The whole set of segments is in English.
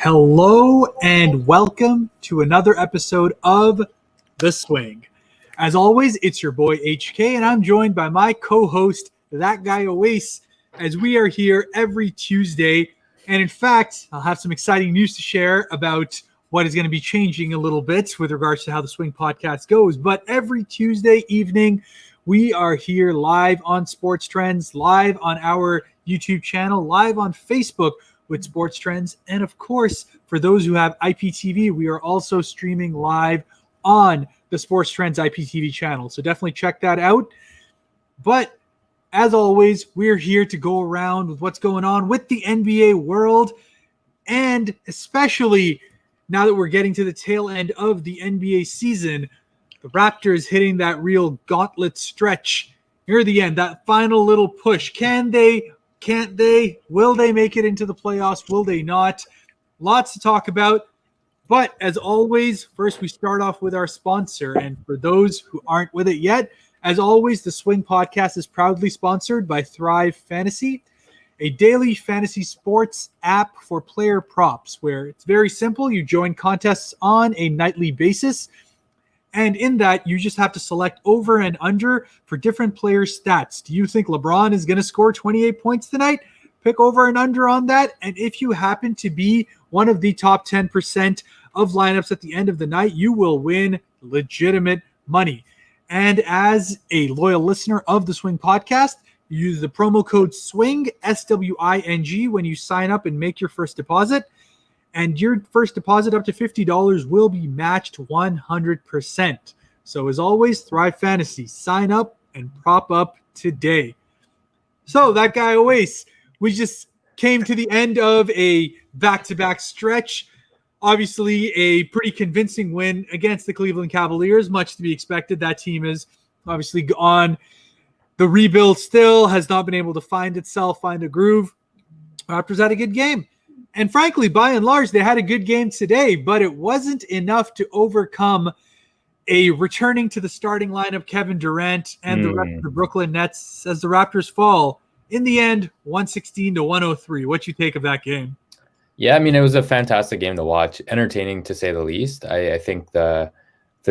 Hello and welcome to another episode of The Swing. As always, it's your boy HK, and I'm joined by my co-host, that guy Owais, as we are here every Tuesday. And in fact, I'll have some exciting news to share about what is going to be changing a little bit with regards to how the Swing podcast goes. But every Tuesday evening, we are here live on SportsTrends, live on our YouTube channel, live on Facebook with SportsTrends. And of course, for those who have IPTV, we are also streaming live on the SportsTrends IPTV channel. So definitely check that out. But as always, we're here to go around with what's going on with the NBA world. And especially now that we're getting to the tail end of the NBA season, the Raptors hitting that real gauntlet stretch near the end, that final little push. Can they? Can't they? Will they make it into the playoffs? Will they not? Lots to talk about. But as always, first we start off with our sponsor. And for those who aren't with it yet, as always, the Swing Podcast is proudly sponsored by Thrive Fantasy, a daily fantasy sports app for player props, where it's very simple. You join contests on a nightly basis. And in that, you just have to select over and under for different players' stats. Do you think LeBron is going to score 28 points tonight? Pick over and under on that. And if you happen to be one of the top 10% of lineups at the end of the night, you will win legitimate money. And as a loyal listener of the Swing Podcast, you use the promo code SWING, SWING, when you sign up and make your first deposit. And your first deposit up to $50 will be matched 100%. So as always, Thrive Fantasy. Sign up and prop up today. So that guy Owais, we just came to the end of a back-to-back stretch. Obviously, a pretty convincing win against the Cleveland Cavaliers, much to be expected. That team is obviously on the rebuild still, has not been able to find itself, find a groove. Raptors had a good game. And frankly, by and large, they had a good game today, but it wasn't enough to overcome a returning to the starting lineup Kevin Durant and the rest of the Brooklyn Nets as the Raptors fall. In the end, 116-103. What you take of that game? Yeah, I mean, it was a fantastic game to watch. Entertaining, to say the least. I think the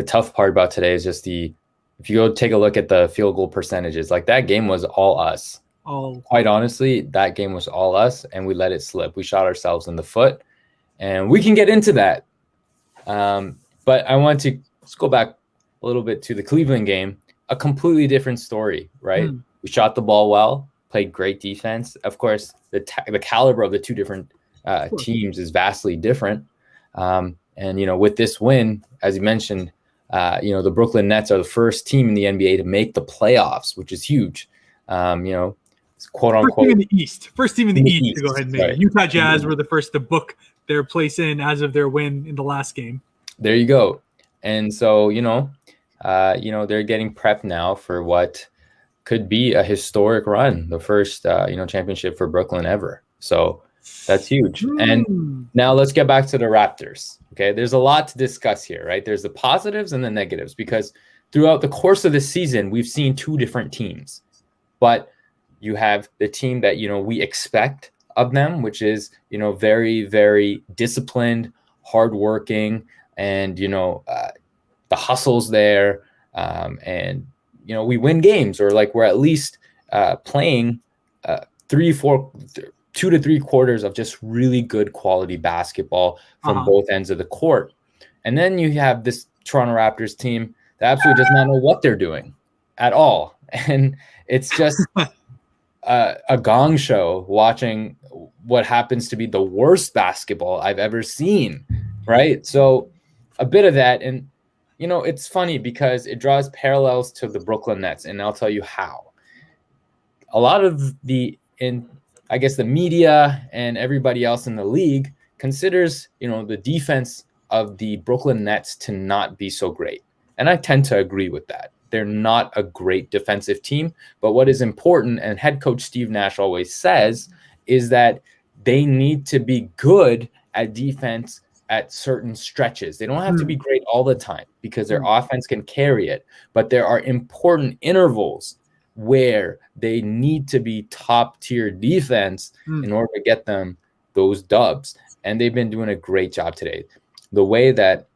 tough part about today is just if you go take a look at the field goal percentages, like that game was all us. Quite honestly, that game was all us, and we let it slip. We shot ourselves in the foot, and we can get into that. But I want to let's go back a little bit to the Cleveland game. A completely different story, right? We shot the ball well, played great defense. Of course, the caliber of the two different teams is vastly different. And, with this win, as you mentioned, the Brooklyn Nets are the first team in the NBA to make the playoffs, which is huge. Quote unquote. First team in the East to go ahead and make it. Utah Jazz were the first to book their place in as of their win in the last game. There you go. And so, they're getting prepped now for what could be a historic run, the first, championship for Brooklyn ever. So that's huge. And now let's get back to the Raptors. Okay. There's a lot to discuss here, right? There's the positives and the negatives, because throughout the course of the season, we've seen two different teams, but you have the team that, we expect of them, which is, very, very disciplined, hardworking, and, the hustle's there. And, we win games, or like we're at least playing 2 to 3 quarters of just really good quality basketball from both ends of the court. And then you have this Toronto Raptors team that absolutely does not know what they're doing at all. And it's just a gong show watching what happens to be the worst basketball I've ever seen, right? So a bit of that. And, it's funny because it draws parallels to the Brooklyn Nets, and I'll tell you how. A lot of the media and everybody else in the league considers, the defense of the Brooklyn Nets to not be so great. And I tend to agree with that. They're not a great defensive team, but what is important, and head coach Steve Nash always says, is that they need to be good at defense at certain stretches. They don't have to be great all the time because their offense can carry it, but there are important intervals where they need to be top tier defense in order to get them those dubs. and they've been doing a great job today. The way that,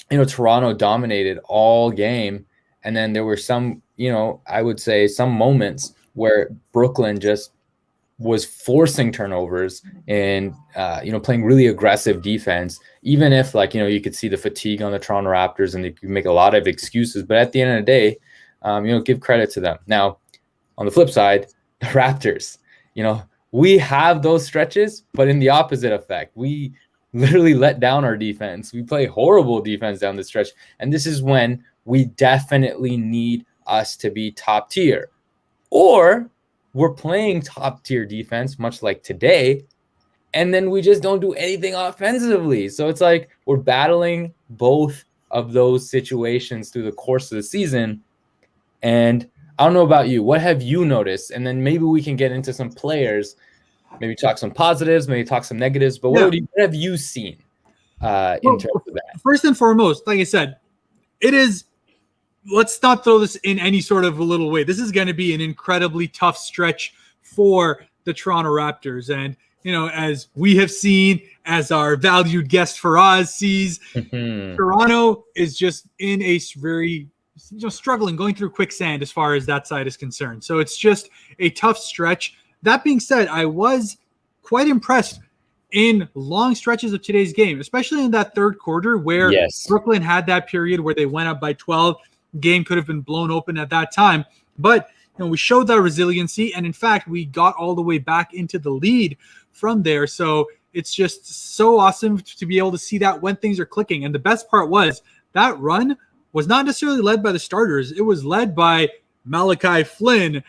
Toronto dominated all game, and then there were some, I would say some moments where Brooklyn just was forcing turnovers and, playing really aggressive defense, even if you could see the fatigue on the Toronto Raptors and they could make a lot of excuses. But at the end of the day, give credit to them. Now, on the flip side, the Raptors, we have those stretches, but in the opposite effect, we literally let down our defense. We play horrible defense down the stretch. And this is when we definitely need us to be top tier. Or we're playing top tier defense, much like today, and then we just don't do anything offensively. So it's like we're battling both of those situations through the course of the season. And I don't know about you. What have you noticed? And then maybe we can get into some players, maybe talk some positives, maybe talk some negatives. But what have you seen in terms of that? First and foremost, like I said, it is. Let's not throw this in any sort of a little way. This is going to be an incredibly tough stretch for the Toronto Raptors. And, as we have seen, as our valued guest Faraz sees, Toronto is just in a very struggling, going through quicksand as far as that side is concerned. So it's just a tough stretch. That being said, I was quite impressed in long stretches of today's game, especially in that third quarter where Brooklyn had that period where they went up by 12. Game could have been blown open at that time, but we showed that resiliency, and in fact we got all the way back into the lead from there. So it's just so awesome to be able to see that when things are clicking. And the best part was that run was not necessarily led by the starters. It was led by Malachi Flynn,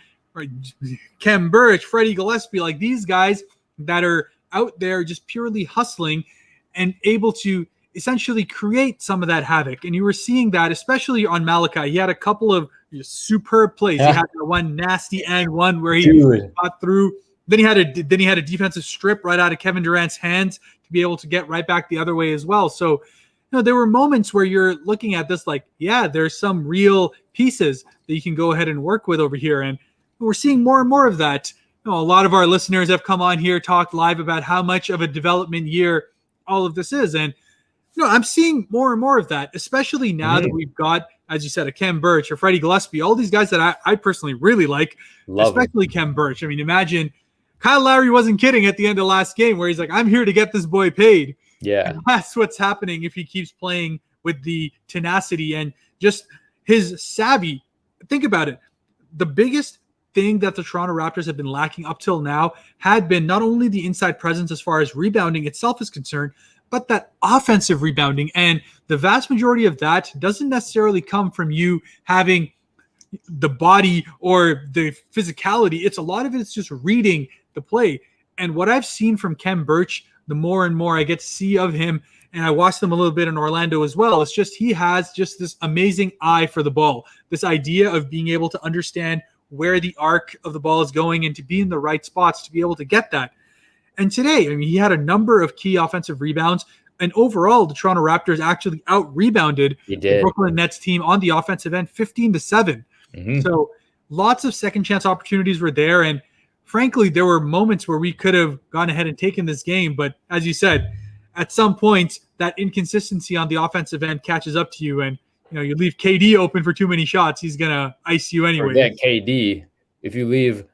Kem Birch, Freddie Gillespie, like these guys that are out there just purely hustling and able to essentially create some of that havoc. And you were seeing that, especially on Malachi. He had a couple of superb plays. He had the one nasty and one where he got through. Then he had a defensive strip right out of Kevin Durant's hands to be able to get right back the other way as well. So, there were moments where you're looking at this like, there's some real pieces that you can go ahead and work with over here. And we're seeing more and more of that. A lot of our listeners have come on here, talked live about how much of a development year all of this is. And I'm seeing more and more of that, especially now that we've got, as you said, a Kem Birch or Freddie Gillespie, all these guys that I personally really like, especially Kem Birch. I mean, imagine Kyle Lowry wasn't kidding at the end of last game where he's like, I'm here to get this boy paid. Yeah. And that's what's happening if he keeps playing with the tenacity and just his savvy. Think about it. The biggest thing that the Toronto Raptors have been lacking up till now had been not only the inside presence as far as rebounding itself is concerned, but that offensive rebounding. And the vast majority of that doesn't necessarily come from you having the body or the physicality. It's a lot of it's just reading the play. And what I've seen from Kem Birch, the more and more I get to see of him, and I watched him a little bit in Orlando as well, it's just he has just this amazing eye for the ball, this idea of being able to understand where the arc of the ball is going and to be in the right spots to be able to get that. And today, I mean, he had a number of key offensive rebounds. And overall, the Toronto Raptors actually out-rebounded the Brooklyn Nets team on the offensive end 15-7. So lots of second chance opportunities were there. And frankly, there were moments where we could have gone ahead and taken this game. But as you said, at some point, that inconsistency on the offensive end catches up to you. And, you leave KD open for too many shots, he's going to ice you anyway. Forget KD. If you leave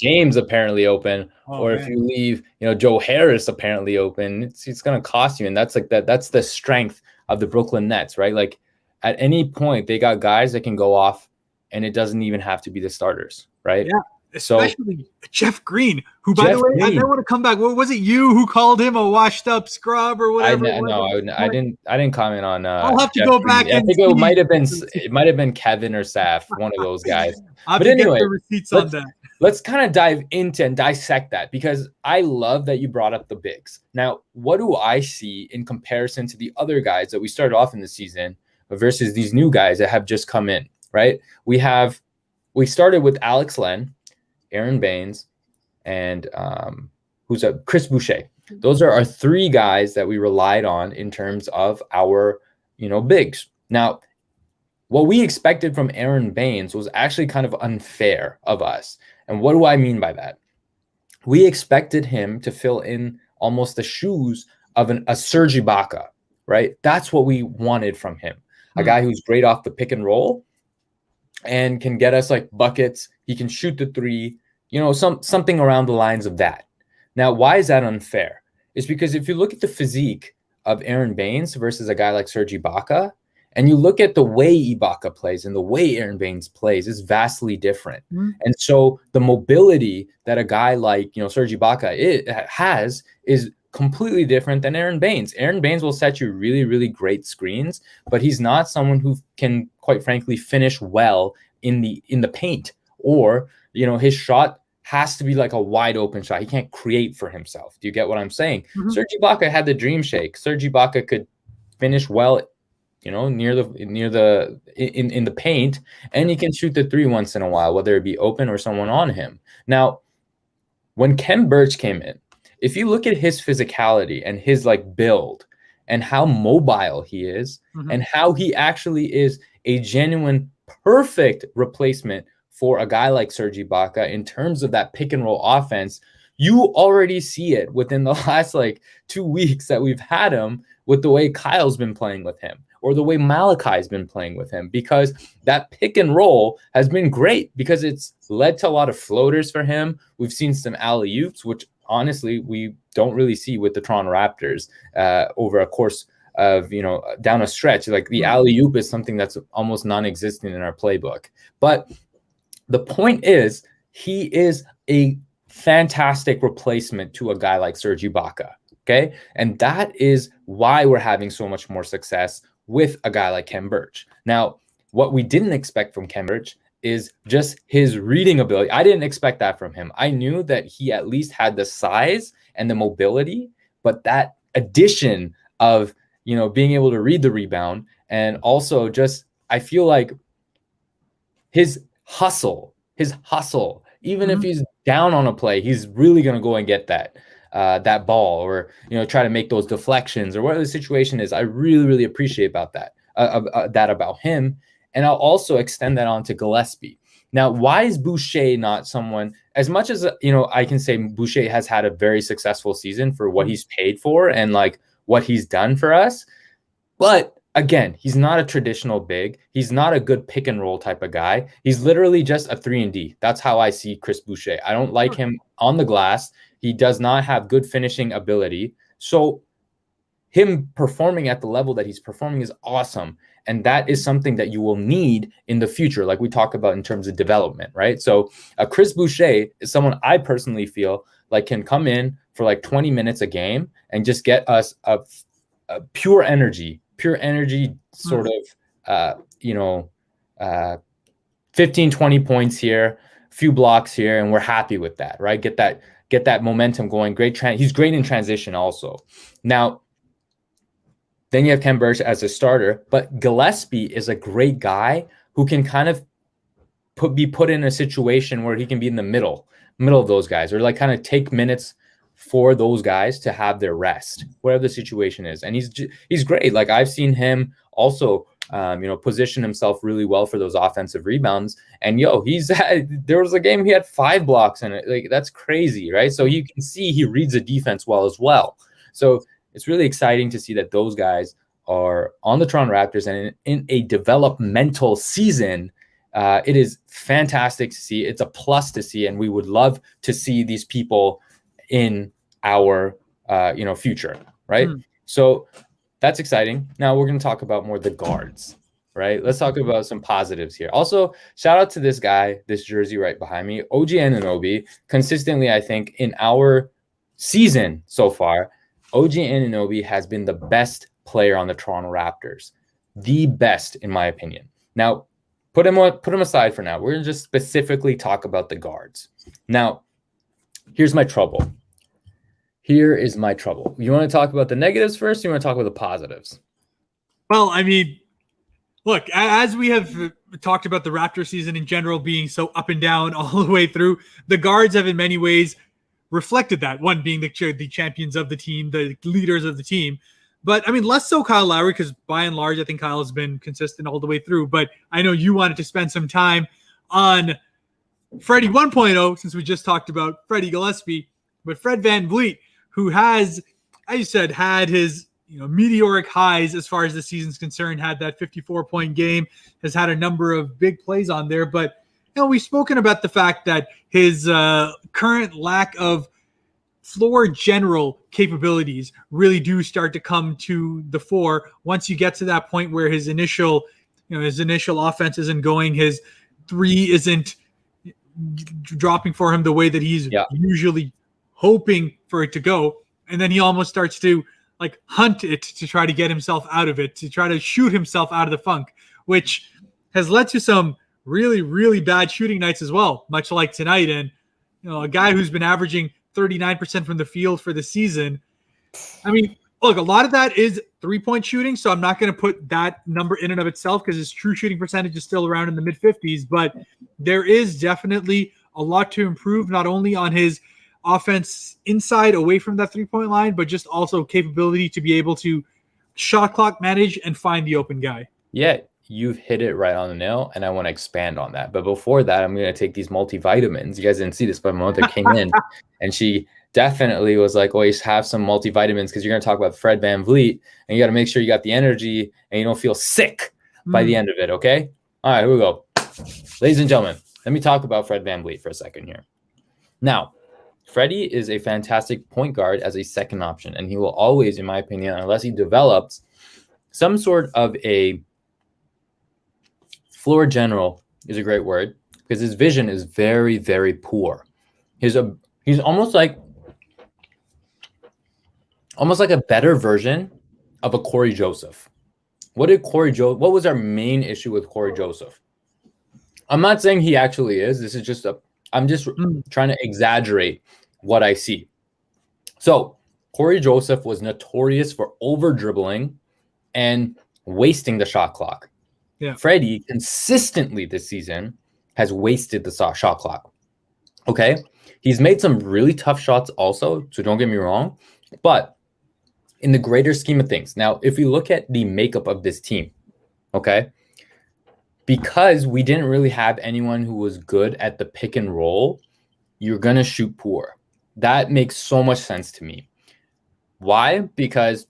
James apparently open, if you leave, Joe Harris apparently open, it's going to cost you. And that's like that. That's the strength of the Brooklyn Nets, right? Like at any point, they got guys that can go off, and it doesn't even have to be the starters, right? Yeah. Especially Jeff Green, who, by the way, I want to come back. What was it you who called him a washed-up scrub or whatever? I didn't comment on. I'll have to go back. I think it might have been Kevin or Saf, one of those guys. But anyway, the receipts on that. Let's kind of dive into and dissect that, because I love that you brought up the bigs. Now, what do I see in comparison to the other guys that we started off in the season versus these new guys that have just come in? Right? We started with Alex Len, Aaron Baines, and Chris Boucher. Those are our three guys that we relied on in terms of our, bigs. Now, what we expected from Aaron Baines was actually kind of unfair of us. And what do I mean by that? We expected him to fill in almost the shoes of a Serge Ibaka, right? That's what we wanted from him. A guy who's great off the pick and roll and can get us like buckets. He can shoot the three, something around the lines of that. Now, why is that unfair? It's because if you look at the physique of Aaron Baines versus a guy like Serge Ibaka, and you look at the way Ibaka plays and the way Aaron Baines plays is vastly different. And so the mobility that a guy like, Serge Ibaka has is completely different than Aaron Baines. Aaron Baines will set you really, really great screens, but he's not someone who can, quite frankly, finish well in the paint, or, his shot has to be like a wide open shot. He can't create for himself. Do you get what I'm saying? Serge Ibaka had the dream shake. Serge Ibaka could finish well, near the paint, and he can shoot the three once in a while, whether it be open or someone on him. Now, when Khem Birch came in, if you look at his physicality and his like build and how mobile he is, and how he actually is a genuine perfect replacement for a guy like Serge Ibaka in terms of that pick and roll offense, you already see it within the last like 2 weeks that we've had him, with the way Kyle's been playing with him, or the way Malachi's been playing with him, because that pick and roll has been great because it's led to a lot of floaters for him. We've seen some alley-oops, which honestly we don't really see with the Toronto Raptors over a course of, down a stretch. Like the alley-oop is something that's almost non-existent in our playbook. But the point is, he is a fantastic replacement to a guy like Serge Ibaka. Okay. And that is why we're having so much more success with a guy like Khem Birch. Now, what we didn't expect from Khem Birch is just his reading ability. I didn't expect that from him. I knew that he at least had the size and the mobility, but that addition of, being able to read the rebound, and also just, I feel like his hustle, even if he's down on a play, he's really going to go and get that ball, or try to make those deflections, or whatever the situation is. I really, really appreciate that about him. And I'll also extend that on to Gillespie. Now, why is Boucher not someone, as much as I can say Boucher has had a very successful season for what he's paid for and like what he's done for us, but again, he's not a traditional big. He's not a good pick and roll type of guy. He's literally just a 3-and-D. That's how I see Chris Boucher. I don't like him on the glass. He does not have good finishing ability. So him performing at the level that he's performing is awesome. And that is something that you will need in the future, like we talk about in terms of development, right? So Chris Boucher is someone I personally feel like can come in for like 20 minutes a game and just get us a pure energy sort of, 15, 20 points here, a few blocks here, and we're happy with that, right? Get that momentum going. He's great in transition also. Now, then you have Khem Birch as a starter, but Gillespie is a great guy who can kind of be put in a situation where he can be in the middle of those guys, or like kind of take minutes for those guys to have their rest, whatever the situation is. And he's great. Like I've seen him also, position himself really well for those offensive rebounds. And there was a game he had 5 blocks in it. Like that's crazy, right? So you can see he reads the defense well as well. So it's really exciting to see that those guys are on the Toronto Raptors and in a developmental season. It is fantastic to see. It's a plus to see, and we would love to see these people in our future, right? So that's exciting. Now we're going to talk about more the guards, right? Let's talk about some positives here. Also, shout out to this guy, this jersey right behind me, OG Anunoby. Consistently, I think in our season so far, OG Anunoby has been the best player on the Toronto Raptors, the best in my opinion. Now, put him aside for now. We're going to just specifically talk about the guards. Now, here's my trouble. You want to talk about the negatives first? Or you want to talk about the positives? Well, I mean, look, as we have talked about the Raptor season in general being so up and down all the way through, the guards have in many ways reflected that. One being the champions of the team, the leaders of the team. But I mean, less so Kyle Lowry, because by and large, I think Kyle has been consistent all the way through. But I know you wanted to spend some time on Freddie 1.0, since we just talked about Freddie Gillespie, but Fred VanVleet, who has, as you said, had his meteoric highs as far as the season's concerned, had that 54-point game, has had a number of big plays on there. But we've spoken about the fact that his current lack of floor general capabilities really do start to come to the fore once you get to that point where his initial offense isn't going, his three isn't dropping for him the way that he's usually hoping for it to go, and then he almost starts to like hunt it to try to get himself out of it, to try to shoot himself out of the funk, which has led to some really, really bad shooting nights as well, much like tonight. And a guy who's been averaging 39% from the field for the season. I mean, look, a lot of that is three-point shooting, so I'm not going to put that number in and of itself because his true shooting percentage is still around in the mid-50s, but there is definitely a lot to improve, not only on his offense inside away from that three-point line, but just also capability to be able to shot clock manage and find the open guy. Yeah, you've hit it right on the nail, and I want to expand on that. But before that, I'm going to take these multivitamins. You guys didn't see this, but my mother came in, and she definitely was like, always have some multivitamins because you're going to talk about Fred VanVleet, and you got to make sure you got the energy and you don't feel sick by the end of it, okay? All right, here we go. Ladies and gentlemen, let me talk about Fred VanVleet for a second here. Now, Freddie is a fantastic point guard as a second option, and he will always, in my opinion, unless he develops some sort of a floor general is a great word because his vision is very, very poor. He's almost like a better version of a Corey Joseph. What was our main issue with Corey Joseph? I'm not saying he actually is. This is just I'm just trying to exaggerate what I see. So Corey Joseph was notorious for over dribbling and wasting the shot clock. Yeah. Freddie consistently this season has wasted the shot clock. Okay. He's made some really tough shots also, so don't get me wrong. But in the greater scheme of things, now, if you look at the makeup of this team, okay, because we didn't really have anyone who was good at the pick and roll, you're going to shoot poor. That makes so much sense to me. Why? Because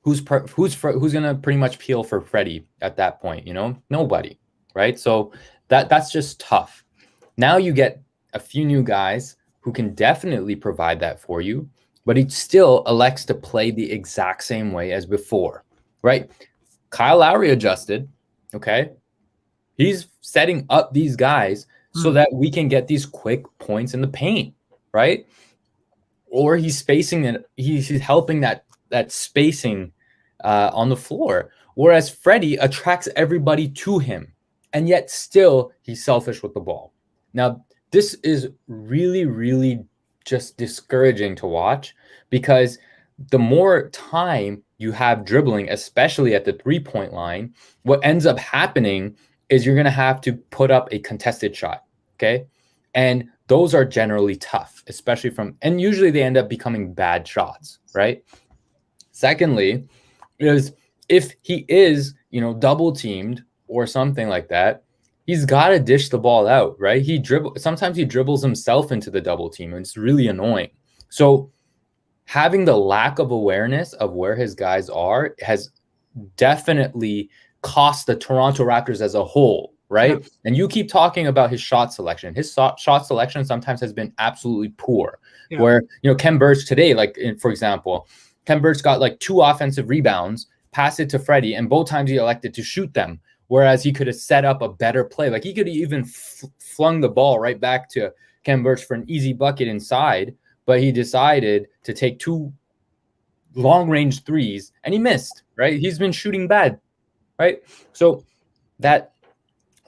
who's going to pretty much peel for Freddie at that point? Nobody, right? So that's just tough. Now you get a few new guys who can definitely provide that for you, but he still elects to play the exact same way as before, right? Kyle Lowry adjusted, okay? He's setting up these guys so that we can get these quick points in the paint, right? Or he's spacing it. He's helping that spacing on the floor. Whereas Freddie attracts everybody to him, and yet still he's selfish with the ball. Now, this is really, really just discouraging to watch because the more time you have dribbling, especially at the three-point line, what ends up happening is you're going to have to put up a contested shot, okay? And those are generally tough, especially and usually they end up becoming bad shots, right? Secondly, is if he is, double teamed or something like that, he's got to dish the ball out, right? Sometimes he dribbles himself into the double team, and it's really annoying. So having the lack of awareness of where his guys are has definitely cost the Toronto Raptors as a whole, right? Yeah. And you keep talking about his shot selection. His shot selection sometimes has been absolutely poor. Yeah. Where, Ken Burch today, for example, Ken Burch got 2 offensive rebounds, passed it to Freddie, and both times he elected to shoot them. Whereas he could have set up a better play. He could have even flung the ball right back to Ken Burch for an easy bucket inside, but he decided to take 2 long-range threes, and he missed, right? He's been shooting bad, right? So that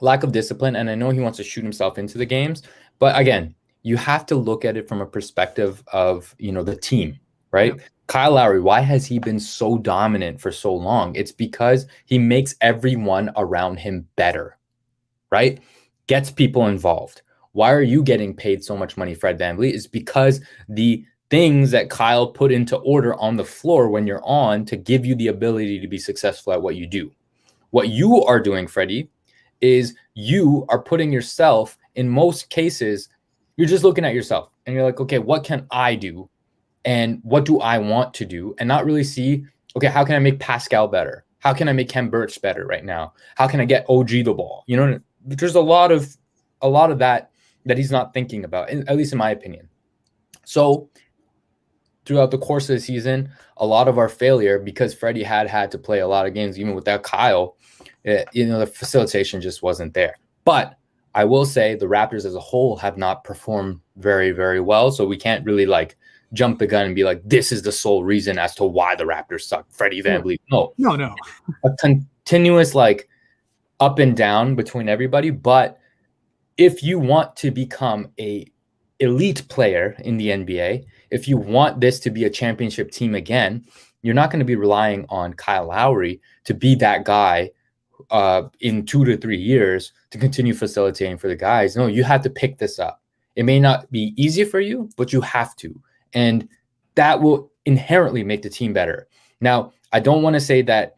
lack of discipline, and I know he wants to shoot himself into the games, but again, you have to look at it from a perspective of, the team, right? Yeah. Kyle Lowry, why has he been so dominant for so long? It's because he makes everyone around him better, right? Gets people involved. Why are you getting paid so much money, Fred VanVleet? It's because the things that Kyle put into order on the floor when you're on to give you the ability to be successful at what you do. What you are doing, Freddie, is you are putting yourself, in most cases, you're just looking at yourself and you're like, okay, what can I do? and what do I want to do, and not really see, okay, how can I make Pascal better? How can I make Kem Birch better right now? How can I get OG the ball? You know, there's a lot of that he's not thinking about, at least in my opinion. So throughout the course of the season, a lot of our failure, because Freddie had to play a lot of games, even without Kyle, the facilitation just wasn't there. But I will say the Raptors as a whole have not performed very, very well. So we can't really like jump the gun and be like, this is the sole reason as to why the Raptors suck. Freddie VanVleet. No. A continuous like up and down between everybody. But if you want to become a elite player in the NBA, if you want this to be a championship team again, you're not going to be relying on Kyle Lowry to be that guy in 2 to 3 years to continue facilitating for the guys. No, you have to pick this up. It may not be easy for you, but you have to. And that will inherently make the team better. Now, I don't want to say that,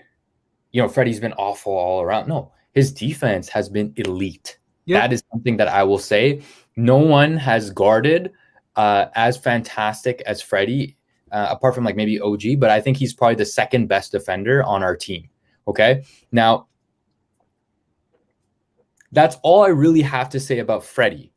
Freddie's been awful all around. No, his defense has been elite. Yep. That is something that I will say. No one has guarded as fantastic as Freddie, apart from like maybe OG, but I think he's probably the second best defender on our team. Okay. Now, that's all I really have to say about Freddie.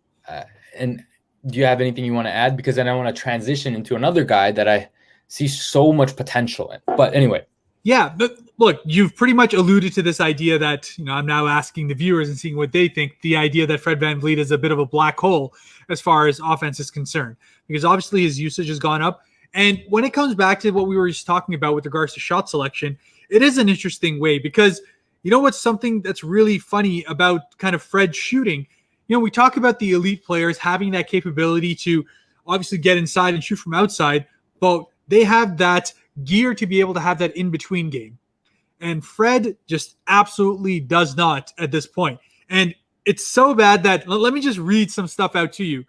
And do you have anything you want to add? Because then I want to transition into another guy that I see so much potential in. But anyway. Yeah, but look, you've pretty much alluded to this idea that, I'm now asking the viewers and seeing what they think, the idea that Fred VanVleet is a bit of a black hole as far as offense is concerned, because obviously his usage has gone up. And when it comes back to what we were just talking about with regards to shot selection, it is an interesting way because what's something that's really funny about kind of Fred's shooting? We talk about the elite players having that capability to obviously get inside and shoot from outside, but they have that gear to be able to have that in-between game. And Fred just absolutely does not at this point. And it's so bad that, let me just read some stuff out to you.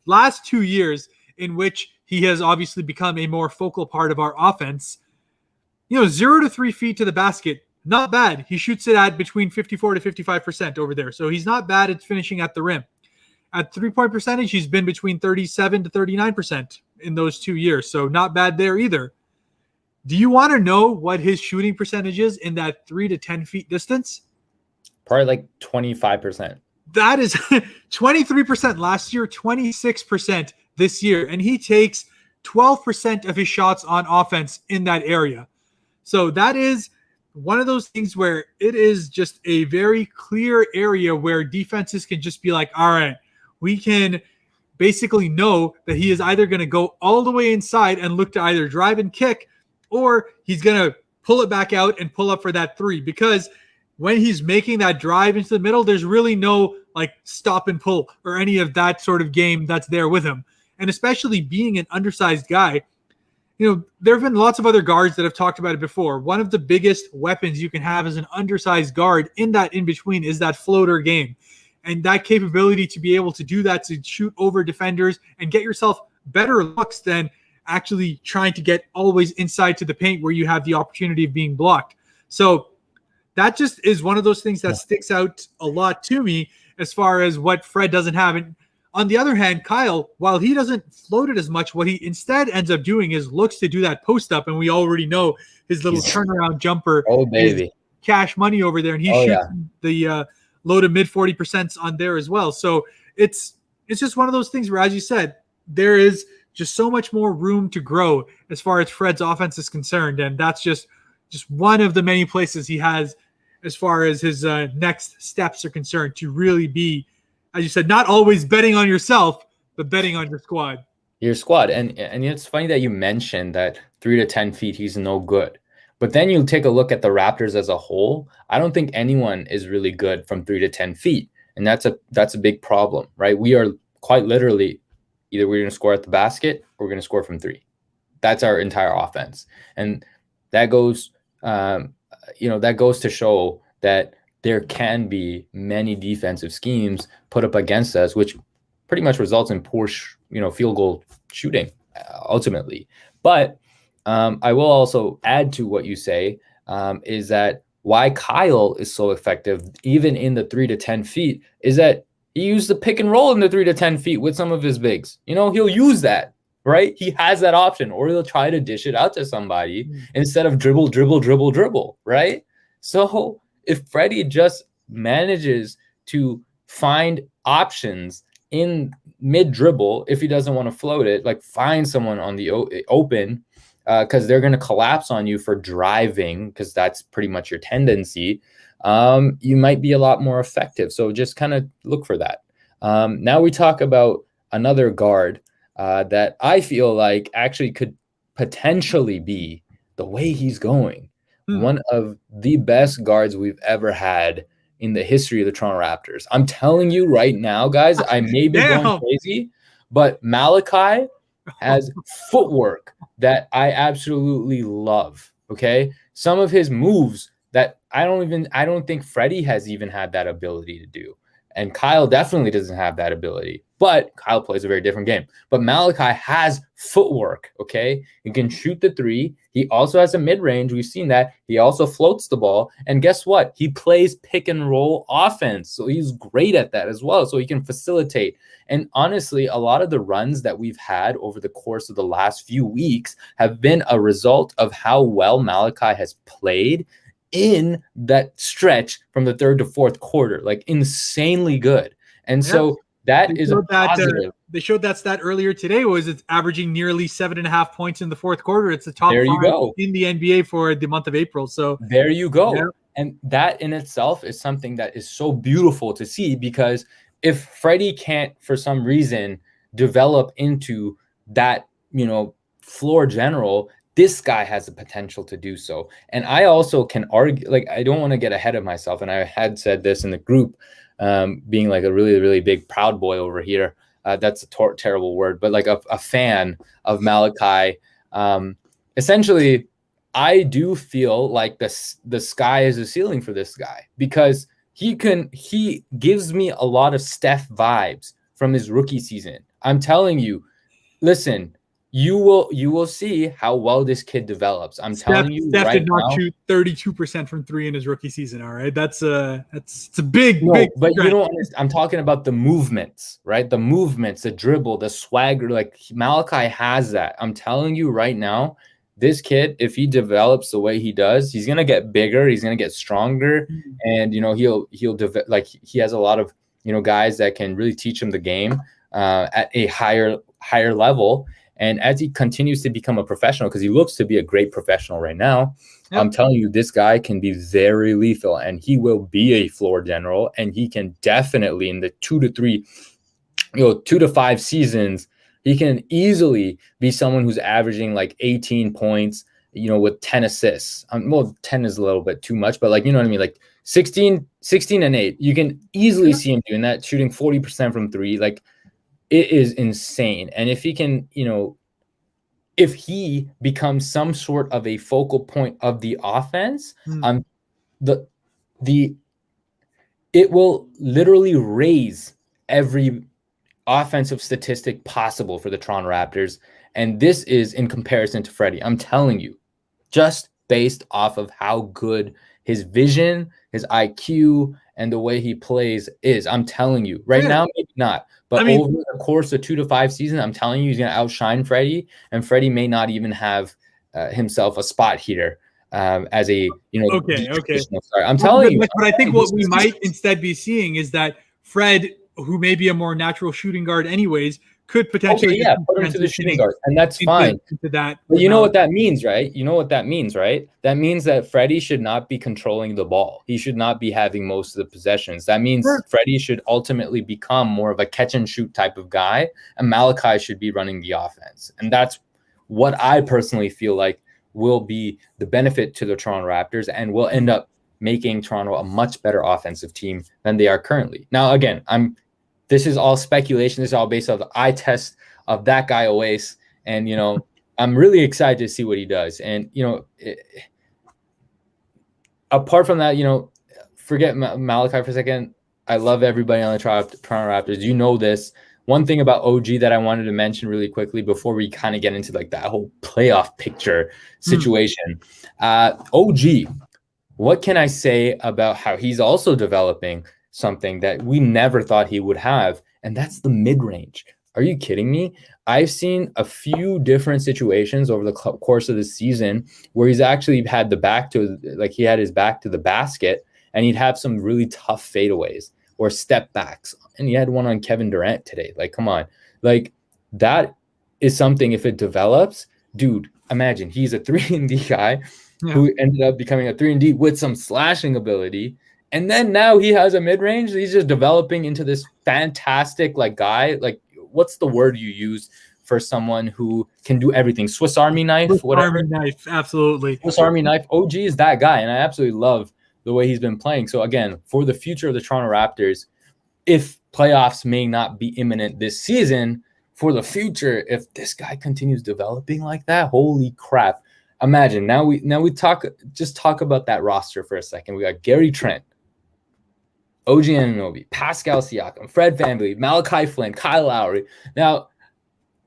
Last 2 years in which he has obviously become a more focal part of our offense, 0 to 3 feet to the basket, not bad. He shoots it at between 54 to 55% over there. So he's not bad at finishing at the rim. At 3-point percentage, he's been between 37 to 39% in those 2 years. So not bad there either. Do you want to know what his shooting percentage is in that 3 to 10 feet distance? Probably like 25%. That is 23% last year, 26% this year. And he takes 12% of his shots on offense in that area. So that is one of those things where it is just a very clear area where defenses can just be like, all right, we can basically know that he is either going to go all the way inside and look to either drive and kick, or he's going to pull it back out and pull up for that three. Because when he's making that drive into the middle, there's really no like stop and pull or any of that sort of game that's there with him. And especially being an undersized guy, there have been lots of other guards that have talked about it before. One of the biggest weapons you can have as an undersized guard in that in-between is that floater game. And that capability to be able to do that, to shoot over defenders and get yourself better looks than actually trying to get always inside to the paint where you have the opportunity of being blocked. So that just is one of those things that sticks out a lot to me as far as what Fred doesn't have. And on the other hand, Kyle, while he doesn't float it as much, what he instead ends up doing is looks to do that post up. And we already know his little turnaround jumper is cash money over there. And he shoots the low to mid 40% on there as well. So it's just one of those things where, as you said, there is just so much more room to grow as far as Fred's offense is concerned. And that's just one of the many places he has as far as his next steps are concerned to really be, as you said, not always betting on yourself, but betting on your squad. Your squad. And it's funny that you mentioned that 3 to 10 feet, he's no good. But then you take a look at the Raptors as a whole. I don't think anyone is really good from 3 to 10 feet. And that's a big problem, right? We are quite literally either we're going to score at the basket or we're going to score from 3. That's our entire offense. And that goes, that goes to show that there can be many defensive schemes put up against us, which pretty much results in poor, field goal shooting ultimately. But I will also add to what you say is that why Kyle is so effective, even in the 3 to 10 feet, is that he used the pick and roll in the 3 to 10 feet with some of his bigs. He'll use that. right? He has that option, or he'll try to dish it out to somebody instead of dribble, right? So if Freddie just manages to find options in mid dribble, if he doesn't want to float it, like find someone on the open, because they're going to collapse on you for driving, because that's pretty much your tendency, you might be a lot more effective. So just kind of look for that. Now we talk about another guard that I feel like actually could potentially be, the way he's going, one of the best guards we've ever had in the history of the Toronto Raptors. I'm telling you right now, guys, I may be going crazy, but Malachi has footwork that I absolutely love. Okay. Some of his moves that I don't think Freddie has even had that ability to do. And Kyle definitely doesn't have that ability, but Kyle plays a very different game. But Malachi has footwork, okay? He can shoot the three. He also has a mid-range. We've seen that. He also floats the ball. And guess what? He plays pick and roll offense. So he's great at that as well. So he can facilitate. And honestly, a lot of the runs that we've had over the course of the last few weeks have been a result of how well Malachi has played in that stretch from the third to fourth quarter, like insanely good. And so that is a positive. They showed that stat earlier today. It's averaging nearly 7.5 points in the fourth quarter. It's the top 5 in the NBA for the month of April. So there you go. Yeah. And that in itself is something that is so beautiful to see, because if Freddie can't, for some reason, develop into that, floor general, this guy has the potential to do so. And I also can argue, like, I don't want to get ahead of myself. And I had said this in the group, being like a really, really big proud boy over here. That's a terrible word, but like a fan of Malachi. Essentially, I do feel like the sky is a ceiling for this guy, because he gives me a lot of Steph vibes from his rookie season. I'm telling you, listen, you will see how well this kid develops. Telling you, Steph did not shoot 32% from three in his rookie season. All right, it's a big. But you don't understand. I'm talking about the movements, right? The movements, the dribble, the swagger. Like Malachi has that. I'm telling you right now, this kid, if he develops the way he does, he's gonna get bigger. He's gonna get stronger, and he'll like he has a lot of guys that can really teach him the game at a higher level. And as he continues to become a professional, because he looks to be a great professional right now, I'm telling you, this guy can be very lethal, and he will be a floor general. And he can definitely, in the 2 to 5 seasons, he can easily be someone who's averaging like 18 points, with 10 assists. 10 is a little bit too much, but like, you know what I mean? Like 16 and 8, you can easily see him doing that, shooting 40% from three. Like, it is insane. And if he can, if he becomes some sort of a focal point of the offense, it will literally raise every offensive statistic possible for the Toronto Raptors. And this is in comparison to Freddie. I'm telling you, just based off of how good his vision, his IQ, and the way he plays is. I'm telling you, right now, maybe not. But over the course of 2 to 5 seasons, I'm telling you, he's going to outshine Freddie, and Freddie may not even have himself a spot here as a, Okay. Sorry, I'm telling you. But I think what we might instead be seeing is that Fred, who may be a more natural shooting guard anyways, could potentially put him to the shooting guard, and that's fine. Into that, but you know what that means, right? That means that Freddie should not be controlling the ball. He should not be having most of the possessions. That means Freddie should ultimately become more of a catch and shoot type of guy, and Malachi should be running the offense. And that's what I personally feel like will be the benefit to the Toronto Raptors, and will end up making Toronto a much better offensive team than they are currently. Now, again, this is all speculation. This is all based off the eye test of that guy Owais. And, I'm really excited to see what he does. And, apart from that, forget Malachi for a second. I love everybody on the Toronto Raptors. You know this. One thing about OG that I wanted to mention really quickly before we kind of get into like that whole playoff picture situation. OG, what can I say about how he's also developing something that we never thought he would have, and that's the mid-range. Are you kidding me? I've seen a few different situations over the course of the season where he's actually had he had his back to the basket, and he'd have some really tough fadeaways or step backs. And he had one on Kevin Durant today. Like, come on. Like, that is something, if it develops, dude, imagine he's a 3-and-D guy who ended up becoming a 3-and-D with some slashing ability. And then now he has a mid-range. He's just developing into this fantastic guy. Like, what's the word you use for someone who can do everything? Swiss Army knife, Swiss whatever. Army knife, absolutely. Swiss Army knife. OG is that guy, and I absolutely love the way he's been playing. So again, for the future of the Toronto Raptors, if playoffs may not be imminent this season, for the future, if this guy continues developing like that, holy crap. Imagine now we talk about that roster for a second. We got Gary Trent, OG Anunoby, Pascal Siakam, Fred VanVleet, Malachi Flynn, Kyle Lowry. Now,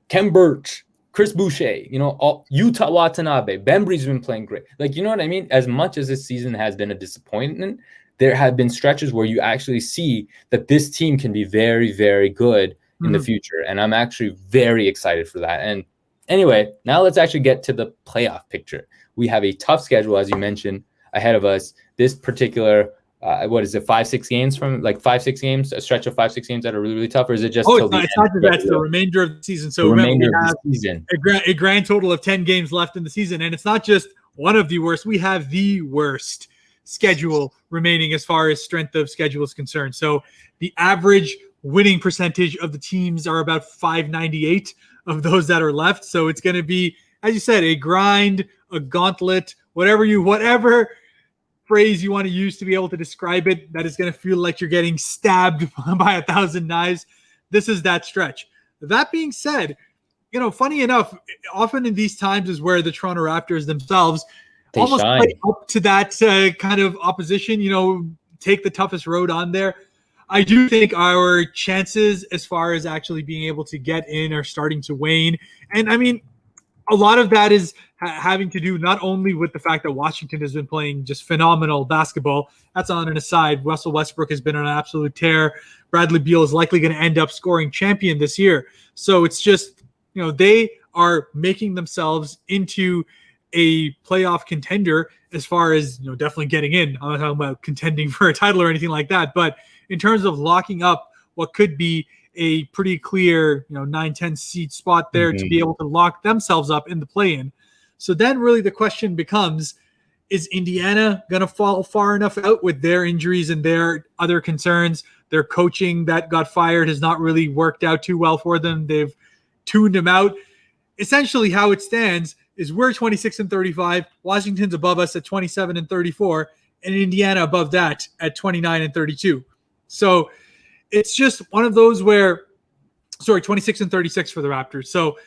Kem Birch, Chris Boucher, Yuta Watanabe, Bembry's been playing great. Like, you know what I mean? As much as this season has been a disappointment, there have been stretches where you actually see that this team can be very, very good in the future. And I'm actually very excited for that. And anyway, now let's actually get to the playoff picture. We have a tough schedule, as you mentioned, ahead of us. This particular 5-6 games a stretch of 5-6 games that are really, really tough, or is it just it's the remainder of the season. So remember, we have a grand total of 10 games left in the season, and it's not just one of the worst. We have the worst schedule remaining as far as strength of schedule is concerned. So the average winning percentage of the teams are about 598 of those that are left. So it's going to be, as you said, a grind, a gauntlet, whatever phrase you want to use to be able to describe it, that is going to feel like you're getting stabbed by 1,000 knives. This is that stretch. That being said, funny enough, often in these times is where the Toronto Raptors themselves almost play up to that kind of opposition, take the toughest road on there. I do think our chances as far as actually being able to get in are starting to wane. And I mean, a lot of that is having to do not only with the fact that Washington has been playing just phenomenal basketball. That's on an aside. Russell Westbrook has been on an absolute tear. Bradley Beal is likely going to end up scoring champion this year. So it's just, they are making themselves into a playoff contender as far as, definitely getting in. I'm not talking about contending for a title or anything like that, but in terms of locking up what could be a pretty clear, 9-10 seed spot there to be able to lock themselves up in the play-in. So then really the question becomes, is Indiana going to fall far enough out with their injuries and their other concerns? Their coaching that got fired has not really worked out too well for them. They've tuned him out. Essentially how it stands is we're 26-35, Washington's above us at 27-34, and Indiana above that at 29-32. So it's just one of those where, 26-36 for the Raptors. So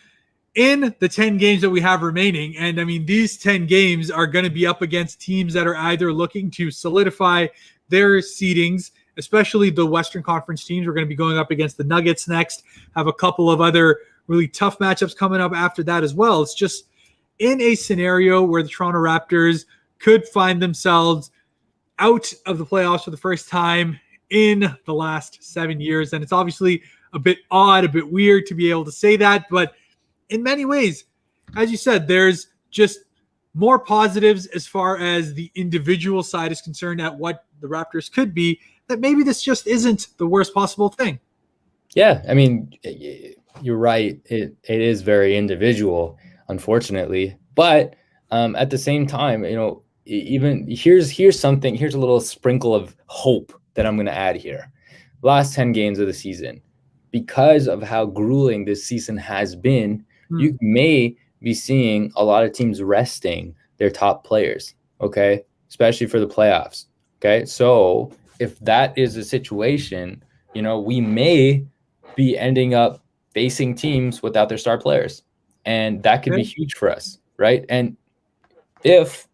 in the 10 games that we have remaining, and I mean, these 10 games are going to be up against teams that are either looking to solidify their seedings, especially the Western Conference teams. We're going to be going up against the Nuggets next, have a couple of other really tough matchups coming up after that as well. It's just in a scenario where the Toronto Raptors could find themselves out of the playoffs for the first time in the last 7 years. And it's obviously a bit odd, a bit weird to be able to say that, but in many ways, as you said, there's just more positives as far as the individual side is concerned at what the Raptors could be, that maybe this just isn't the worst possible thing. Yeah, I mean, you're right. It is very individual, unfortunately. But at the same time, even here's a little sprinkle of hope that I'm going to add here. Last 10 games of the season, because of how grueling this season has been, you may be seeing a lot of teams resting their top players, okay? Especially for the playoffs, okay? So if that is a situation, we may be ending up facing teams without their star players. And that could be huge for us, right? And if,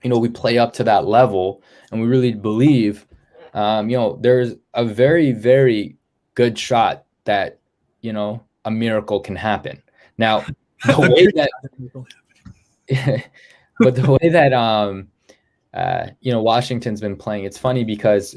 we play up to that level and we really believe, there's a very, very good shot that, a miracle can happen. Now, the way that Washington's been playing, it's funny because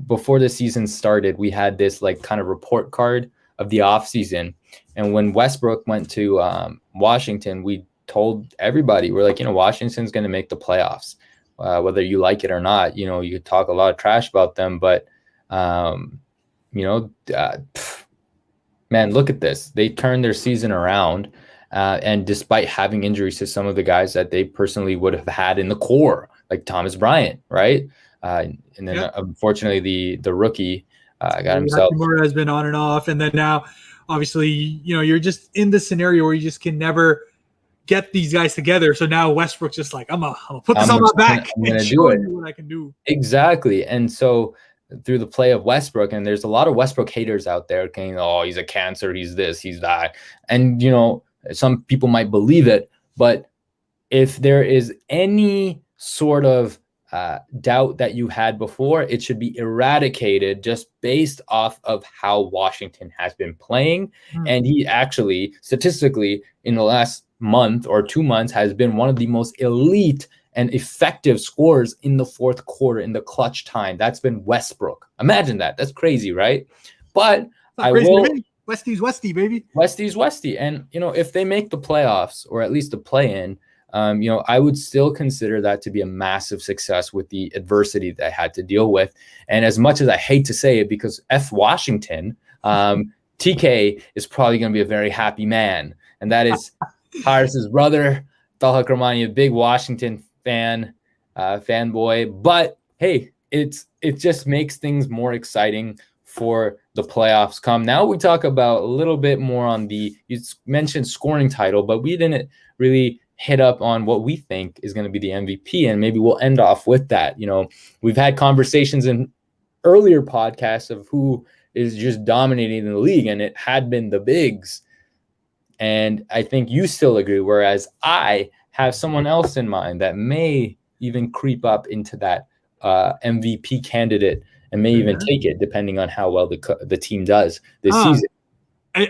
before the season started, we had this kind of report card of the offseason. And when Westbrook went to Washington, we told everybody, we're like, Washington's going to make the playoffs, whether you like it or not. You could talk a lot of trash about them, but, man, look at this. They turned their season around. And despite having injuries to some of the guys that they personally would have had in the core, like Thomas Bryant, right? And then unfortunately the rookie got himself. Hachimura has been on and off, and then now, obviously, you're just in the scenario where you just can never get these guys together. So now Westbrook's just like, I'm gonna put this on my back and show you what I can do. Exactly, and so through the play of Westbrook, and there's a lot of Westbrook haters out there saying, "Oh, he's a cancer, he's this, he's that," and some people might believe it, but if there is any sort of doubt that you had before, it should be eradicated just based off of how Washington has been playing. And he actually, statistically, in the last month or 2 months, has been one of the most elite and effective scorers in the fourth quarter in the clutch time. That's been Westbrook. Imagine that. That's crazy, right? But Westie's Westie, baby. Westie's Westie. And, if they make the playoffs or at least the play-in, I would still consider that to be a massive success with the adversity that I had to deal with. And as much as I hate to say it, because F Washington, TK is probably going to be a very happy man. And that is Harris's brother, Talha Kramani, a big Washington fanboy. But hey, it just makes things more exciting for the playoffs come. Now we talk about a little bit more on you mentioned scoring title, but we didn't really hit up on what we think is going to be the MVP, and maybe we'll end off with that. We've had conversations in earlier podcasts of who is just dominating the league, and it had been the bigs. And I think you still agree, whereas I have someone else in mind that may even creep up into that MVP candidate and may even take it, depending on how well the team does this season.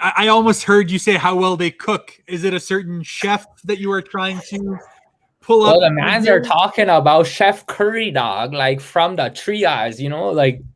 I almost heard you say how well they cook. Is it a certain chef that you are trying to pull up? Well, the mans are talking about Chef Curry, dog, like from the triage,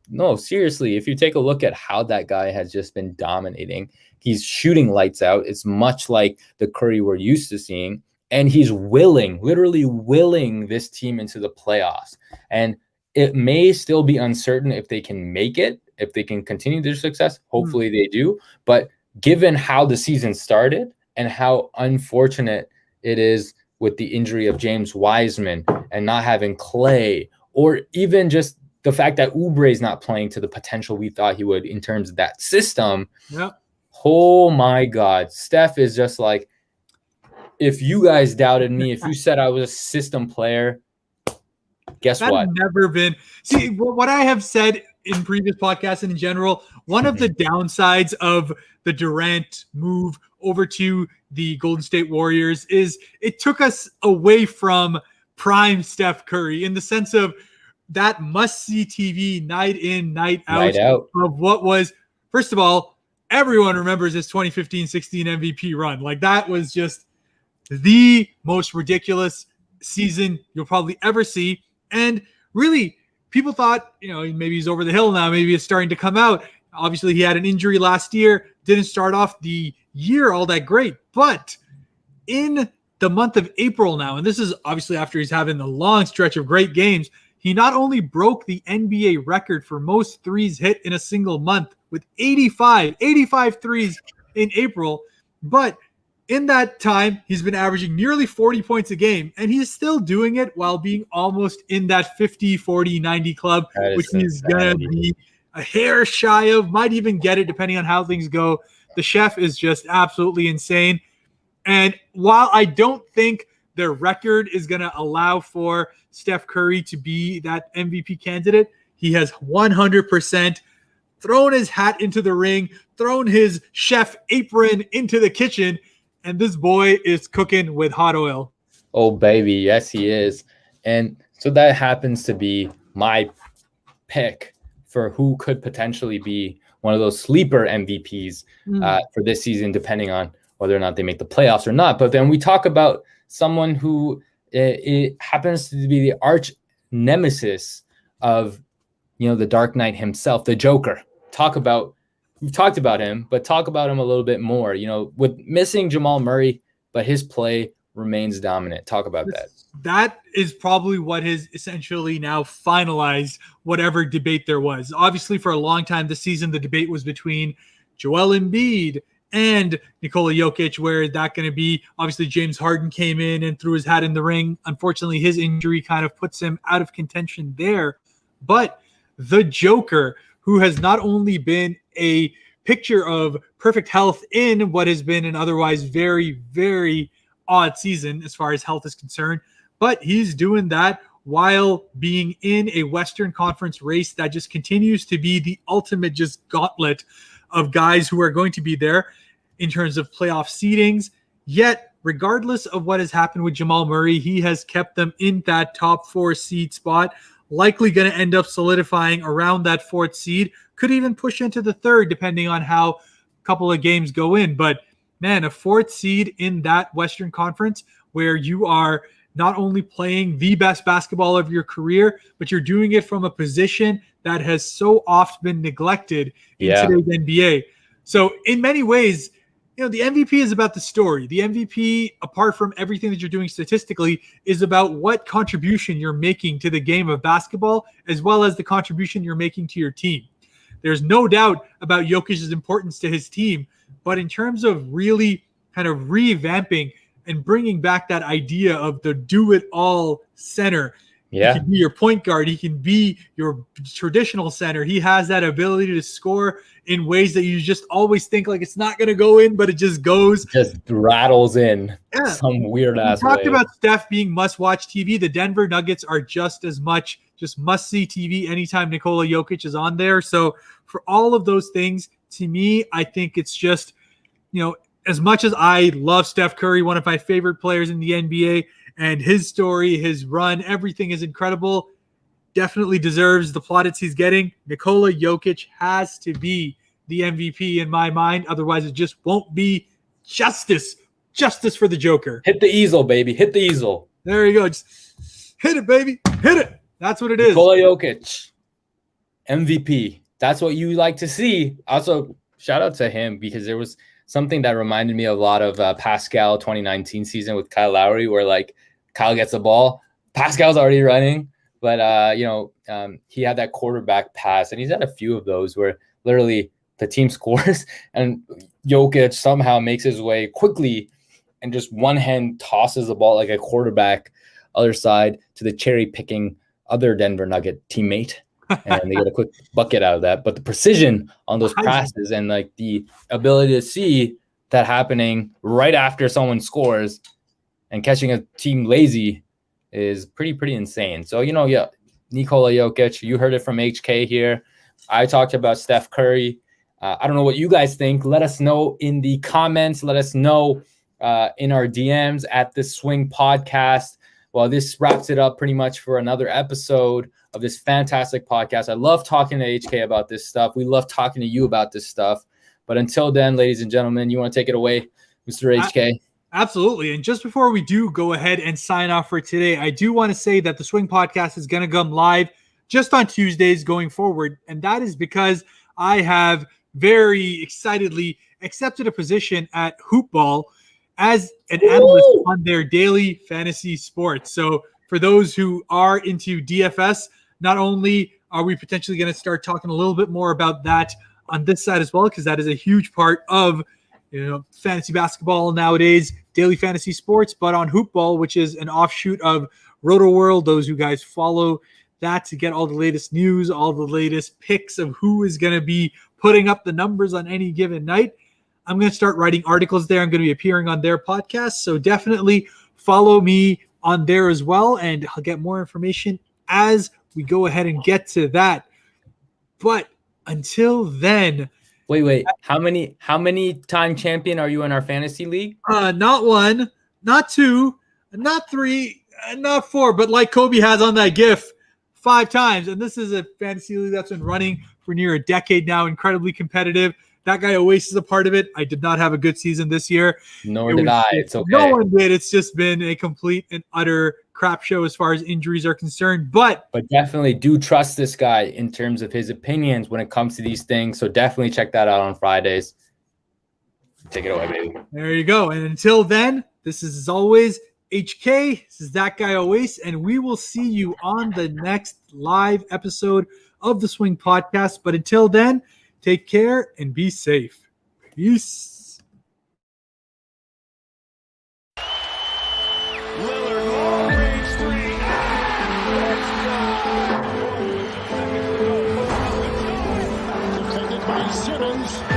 no, seriously, if you take a look at how that guy has just been dominating, he's shooting lights out. It's much like the Curry we're used to seeing. And he's literally willing this team into the playoffs. And it may still be uncertain if they can make it, if they can continue their success. Hopefully they do. But given how the season started and how unfortunate it is with the injury of James Wiseman and not having Clay, or even just the fact that Oubre is not playing to the potential we thought he would in terms of that system. Yep. Oh my God. Steph is just like, if you guys doubted me, if you said I was a system player, guess what? Never been. See, what I have said in previous podcasts and in general, one of the downsides of the Durant move over to the Golden State Warriors is it took us away from prime Steph Curry in the sense of that must-see TV night in, night out of what was, first of all, everyone remembers his 2015-16 MVP run. Like, that was just the most ridiculous season you'll probably ever see. And really, people thought, maybe he's over the hill now. Maybe it's starting to come out. Obviously, he had an injury last year. Didn't start off the year all that great. But in the month of April now, and this is obviously after he's having a long stretch of great games, he not only broke the NBA record for most threes hit in a single month with 85 threes in April, but in that time, he's been averaging nearly 40 points a game, and he's still doing it while being almost in that 50, 40, 90 club, which he's going to be a hair shy of, might even get it depending on how things go. The chef is just absolutely insane. And while I don't think their record is going to allow for Steph Curry to be that MVP candidate, he has 100% thrown his hat into the ring, thrown his chef apron into the kitchen, and this boy is cooking with hot oil. Oh, baby. Yes, he is. And so that happens to be my pick for who could potentially be one of those sleeper MVPs for this season, depending on whether or not they make the playoffs or not. But then we talk about someone who it happens to be the arch nemesis of, the Dark Knight himself, the Joker. Talk about we've talked about him, but talk about him a little bit more. You know, with missing Jamal Murray, but his play remains dominant. Talk about that. That is probably what has essentially now finalized whatever debate there was. Obviously, for a long time this season, the debate was between Joel Embiid and Nikola Jokic. Where is that going to be? Obviously, James Harden came in and threw his hat in the ring. Unfortunately, his injury kind of puts him out of contention there. But the Joker, who has not only been a picture of perfect health in what has been an otherwise very, very odd season as far as health is concerned, but he's doing that while being in a Western Conference race that just continues to be the ultimate just gauntlet of guys who are going to be there in terms of playoff seedings. Yet, regardless of what has happened with Jamal Murray, he has kept them in that top 4 seed spot, likely going to end up solidifying around that 4th seed, could even push into the 3rd, depending on how a couple of games go in. But man, a 4th seed in that Western Conference where you are not only playing the best basketball of your career, but you're doing it from a position that has so oft been neglected in today's NBA. So in many ways, you know, the MVP is about the story. The MVP, apart from everything that you're doing statistically, is about what contribution you're making to the game of basketball, as well as the contribution you're making to your team. There's no doubt about Jokic's importance to his team, but in terms of really kind of revamping and bringing back that idea of the do-it-all center. Yeah. He can be your point guard. He can be your traditional center. He has that ability to score in ways that you just always think like it's not going to go in, but it just goes. Just rattles in some weird-ass way. We talked about Steph being must-watch TV. The Denver Nuggets are just as much just must-see TV anytime Nikola Jokic is on there. So for all of those things, to me, I think it's just, you know, as much as I love Steph Curry, one of my favorite players in the NBA, and his story, his run, everything is incredible, definitely deserves the plaudits he's getting. Nikola Jokic has to be the MVP in my mind. Otherwise, it just won't be justice for the Joker. Hit the easel, baby. Hit the easel. There you go. Just hit it, baby. Hit it. That's what it is. Nikola Jokic, MVP. That's what you like to see. Also, shout out to him because there was something that reminded me a lot of Pascal 2019 season with Kyle Lowry, where like Kyle gets the ball, Pascal's already running, but he had that quarterback pass, and he's had a few of those where literally the team scores and Jokic somehow makes his way quickly and just one hand tosses the ball like a quarterback other side to the cherry picking other Denver Nugget teammate. And they get a quick bucket out of that. But the precision on those passes and like the ability to see that happening right after someone scores and catching a team lazy is pretty insane. So, Nikola Jokic, you heard it from HK here. I talked about Steph Curry. I don't know what you guys think. Let us know in the comments. Let us know in our DMs at the Swing Podcast. Well, this wraps it up pretty much for another episode of this fantastic podcast. I love talking to HK about this stuff. We love talking to you about this stuff. But until then, ladies and gentlemen, you want to take it away, Mr. HK? Absolutely. And just before we do go ahead and sign off for today, I do want to say that the Swing Podcast is going to come live just on Tuesdays going forward. And that is because I have very excitedly accepted a position at Hoopball as an analyst on their daily fantasy sports. So for those who are into DFS, not only are we potentially going to start talking a little bit more about that on this side as well, because that is a huge part of fantasy basketball nowadays, daily fantasy sports, but on Hoopball, which is an offshoot of RotoWorld, those who guys follow that to get all the latest news, all the latest picks of who is going to be putting up the numbers on any given night. I'm going to start writing articles there. I'm going to be appearing on their podcast. So definitely follow me on there as well, and I'll get more information as we go ahead and get to that. But until then, wait, how many time champion are you in our fantasy league? Not 1, not 2, not 3, not 4, but like Kobe has on that GIF, 5 times. And this is a fantasy league that's been running for near a decade now, incredibly competitive. That guy Owais is a part of it. I did not have a good season this year. Nor did I. It's okay. No one did. It's just been a complete and utter crap show as far as injuries are concerned. But definitely do trust this guy in terms of his opinions when it comes to these things. So definitely check that out on Fridays. Take it away, baby. There you go. And until then, this is as always HK. This is that guy Owais, and we will see you on the next live episode of the Swing Podcast. But until then, take care and be safe. Peace. Lillard, long range three. Defended by Simmons.